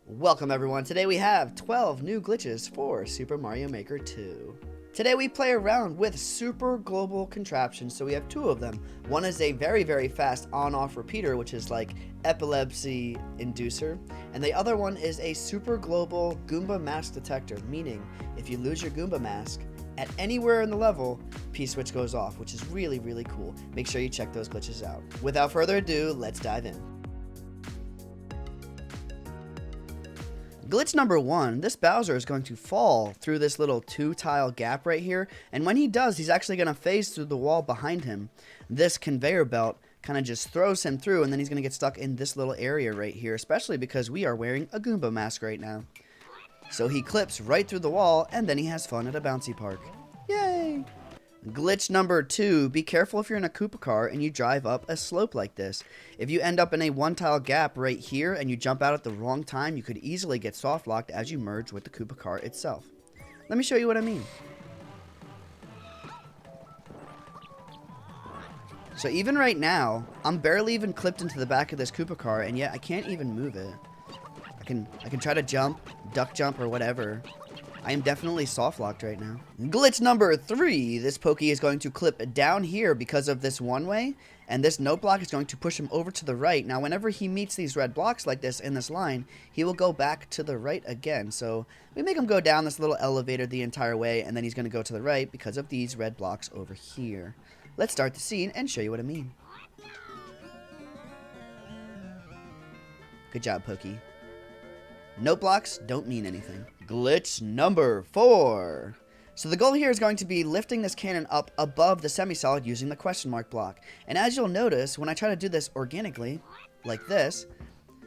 Welcome everyone. Today we have 12 new glitches for Super Mario Maker 2. Today we play around with super global contraptions, so we have two of them. One is a very fast on-off repeater, which is like epilepsy inducer, and the other one is a super global Goomba mask detector, meaning if you lose your Goomba mask at anywhere in the level, P-switch goes off, which is really cool. Make sure you check those glitches out. Without further ado, let's dive in. Glitch number 1, this Bowser is going to fall through this little 2-tile gap right here, and when he does, he's actually going to phase through the wall behind him. This conveyor belt kind of just throws him through, and then he's going to get stuck in this little area right here, especially because we are wearing a Goomba mask right now. So he clips right through the wall, and then he has fun at a bouncy park. Yay! Glitch number 2, be careful if you're in a Koopa car and you drive up a slope like this. If you end up in a 1-tile gap right here and you jump out at the wrong time, you could easily get soft locked as you merge with the Koopa car itself. Let me show you what I mean. So even right now, I'm barely even clipped into the back of this Koopa car, and yet I can't even move it. I can try to jump, duck jump, or whatever. I am definitely soft locked right now. Glitch number 3. This Pokey is going to clip down here because of this one way, and this note block is going to push him over to the right. Now, whenever he meets these red blocks like this in this line, he will go back to the right again. So we make him go down this little elevator the entire way, and then he's going to go to the right because of these red blocks over here. Let's start the scene and show you what I mean. Good job, Pokey. Note blocks don't mean anything. Glitch number 4. So the goal here is going to be lifting this cannon up above the semi-solid using the question mark block. And as you'll notice, when I try to do this organically, like this,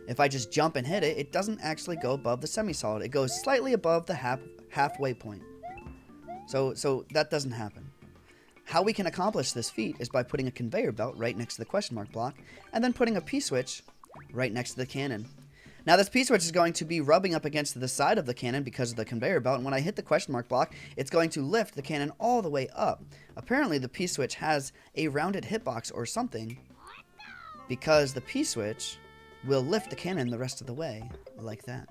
if I just jump and hit it, it doesn't actually go above the semi-solid. It goes slightly above the halfway point. So that doesn't happen. How we can accomplish this feat is by putting a conveyor belt right next to the question mark block, and then putting a P-switch right next to the cannon. Now this P-switch is going to be rubbing up against the side of the cannon because of the conveyor belt, and when I hit the question mark block, it's going to lift the cannon all the way up. Apparently the P-switch has a rounded hitbox or something, because the P-switch will lift the cannon the rest of the way, like that.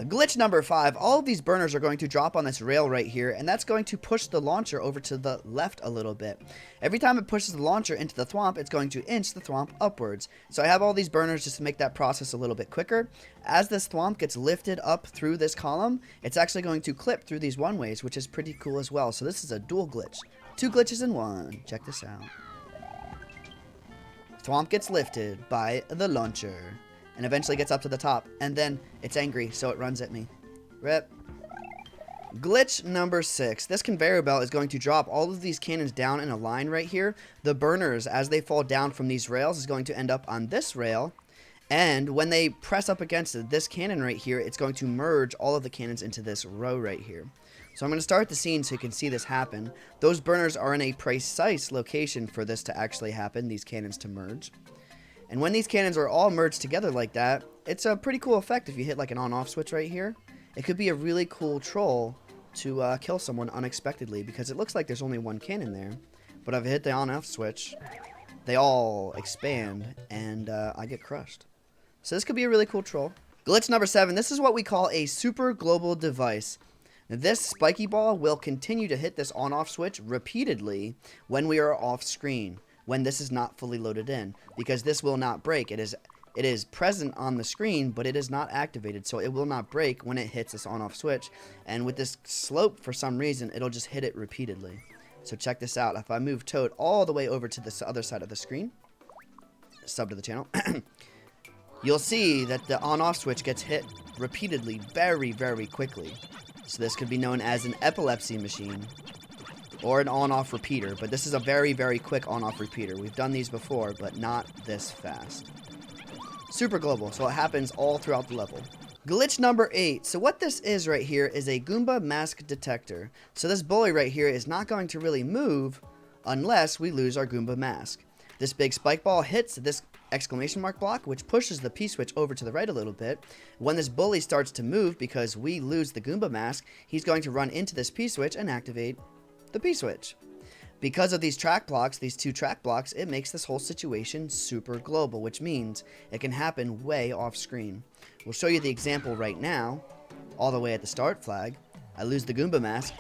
Glitch number 5, all of these burners are going to drop on this rail right here, and that's going to push the launcher over to the left a little bit. Every time it pushes the launcher into the thwomp, it's going to inch the thwomp upwards. So I have all these burners just to make that process a little bit quicker. As this thwomp gets lifted up through this column, it's actually going to clip through these one-ways, which is pretty cool as well. So this is a dual glitch. 2 glitches in one. Check this out. Thwomp gets lifted by the launcher and eventually gets up to the top, and then it's angry, so it runs at me. Rip. Glitch number 6. This conveyor belt is going to drop all of these cannons down in a line right here. The burners, as they fall down from these rails, is going to end up on this rail, and when they press up against this cannon right here, it's going to merge all of the cannons into this row right here. So I'm going to start the scene so you can see this happen. Those burners are in a precise location for this to actually happen, these cannons to merge. And when these cannons are all merged together like that, it's a pretty cool effect if you hit like an on-off switch right here. It could be a really cool troll to kill someone unexpectedly, because it looks like there's only one cannon there. But if I hit the on-off switch, they all expand and I get crushed. So this could be a really cool troll. Glitch number 7, this is what we call a super global device. Now, this spiky ball will continue to hit this on-off switch repeatedly when we are off screen, when this is not fully loaded in, because this will not break. It is present on the screen, but it is not activated, so it will not break when it hits this on-off switch. And with this slope, for some reason, it'll just hit it repeatedly. So check this out. If I move Toad all the way over to this other side of the screen, sub to the channel, you'll see that the on-off switch gets hit repeatedly very quickly. So this could be known as an epilepsy machine, or an on-off repeater, but this is a very quick on-off repeater. We've done these before, but not this fast. Super global, so it happens all throughout the level. Glitch number 8. So what this is right here is a Goomba mask detector. So this bully right here is not going to really move unless we lose our Goomba mask. This big spike ball hits this exclamation mark block, which pushes the P-switch over to the right a little bit. When this bully starts to move because we lose the Goomba mask, he's going to run into this P-switch and activate the P-switch. Because of these track blocks, these 2 track blocks, it makes this whole situation super global, which means it can happen way off screen. We'll show you the example right now. All the way at the start flag, I lose the Goomba mask.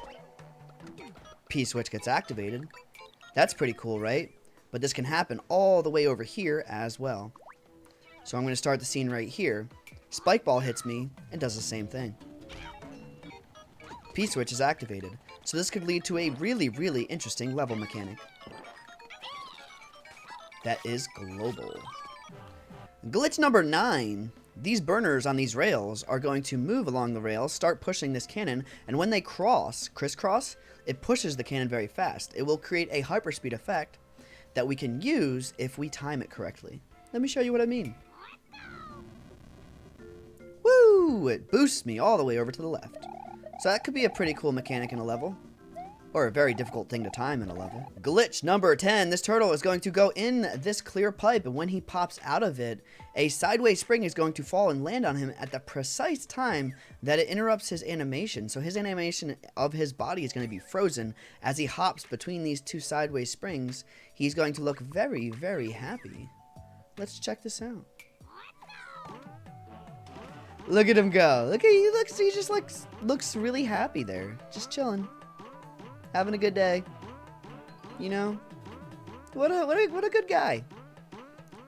P-switch gets activated. That's pretty cool, right? But this can happen all the way over here as well. So I'm going to start the scene right here. Spike ball hits me and does the same thing. P-switch is activated. So this could lead to a really, really interesting level mechanic. That is global. Glitch number 9. These burners on these rails are going to move along the rails, start pushing this cannon, and when they crisscross, it pushes the cannon very fast. It will create a hyperspeed effect that we can use if we time it correctly. Let me show you what I mean. Woo! It boosts me all the way over to the left. So that could be a pretty cool mechanic in a level. Or a very difficult thing to time in a level. Glitch number 10. This turtle is going to go in this clear pipe, and when he pops out of it, a sideways spring is going to fall and land on him at the precise time that it interrupts his animation. So his animation of his body is going to be frozen as he hops between these two sideways springs. He's going to look very, very happy. Let's check this out. Look at him go. Look at he just looks really happy there. Just chilling. Having a good day. You know? What a good guy.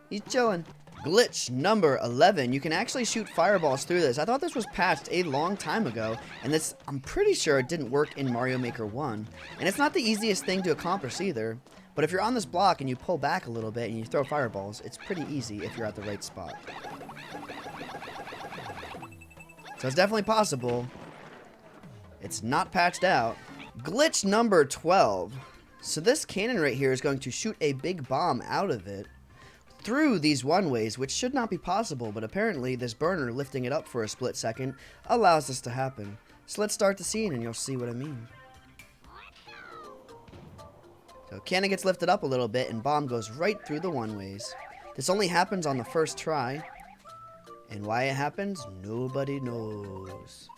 He's chilling. Glitch number 11. You can actually shoot fireballs through this. I thought this was patched a long time ago, and this, I'm pretty sure it didn't work in Mario Maker 1. And it's not the easiest thing to accomplish either. But if you're on this block and you pull back a little bit and you throw fireballs, it's pretty easy if you're at the right spot. So it's definitely possible. It's not patched out. Glitch number 12. So this cannon right here is going to shoot a big bomb out of it through these one-ways, which should not be possible, but apparently this burner lifting it up for a split second allows this to happen. So let's start the scene and you'll see what I mean. So cannon gets lifted up a little bit and bomb goes right through the one-ways. This only happens on the first try, and why it happens, nobody knows.